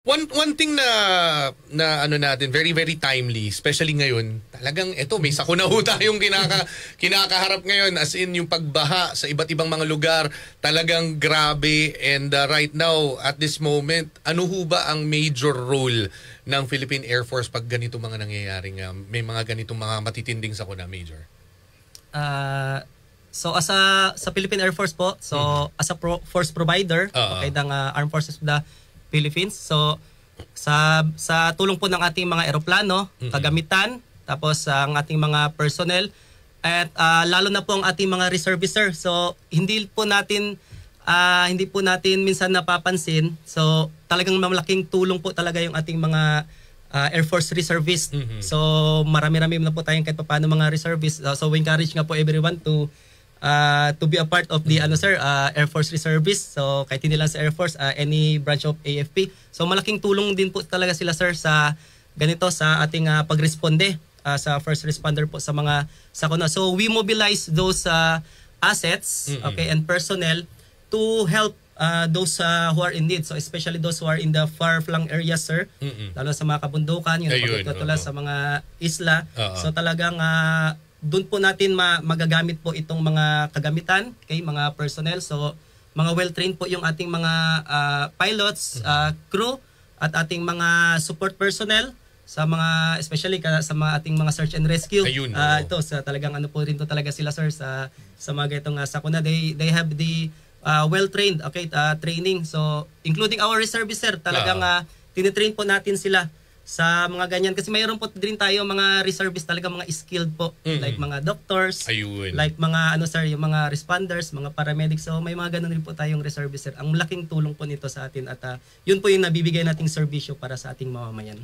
One thing na ano natin very very timely, especially ngayon, talagang eto may sakuna ho tayong kinakaharap ngayon, as in yung pagbaha sa iba't ibang mga lugar, talagang grabe. And right now at this moment, ano ho ba ang major role ng Philippine Air Force pag ganito mga nangyayaring may mga ganitong mga matitinding sakuna, Major? So sa Philippine Air Force po, so as a force provider okay, ng Armed Forces of the Philippines. So sa tulong po ng ating mga eroplano, kagamitan, tapos ang ating mga personnel at lalo na po ang ating mga reservister. So hindi po natin minsan napapansin. So talagang malaking tulong po talaga yung ating mga Air Force reservists. So marami-rami na po tayong kahit paano mga reservists. So we encourage nga po everyone to be a part of the Air Force Reservists. So kahit hindi lang sa Air Force, any branch of AFP. So malaking tulong din po talaga sila, sir, sa ganito, sa ating pagresponde sa first responder po sa mga sakuna. So we mobilize those assets, okay, and personnel to help those who are in need. So especially those who are in the far-flung areas, sir. Lalo sa mga kabundukan, yung pagtutula sa mga isla. So talagang doon po natin magagamit po itong mga kagamitan, okay, mga personnel. So mga well-trained po yung ating mga pilots, crew, at ating mga support personnel sa mga, especially sa mga ating mga search and rescue. Ito sa talagang ano po rin to talaga sila, sir, sa mga ganitong sakuna. They have the well-trained, okay, training. So including our reservists, sir, talagang tinitrain po natin sila sa mga ganyan, kasi mayroon po din tayo mga reservists talaga, mga skilled po, like mga doctors, like mga yung mga responders, mga paramedics. So may mga ganun rin po tayong reservists, sir. Ang laking tulong po nito sa atin, at yun po yung nabibigay nating serbisyo para sa ating mamamayan.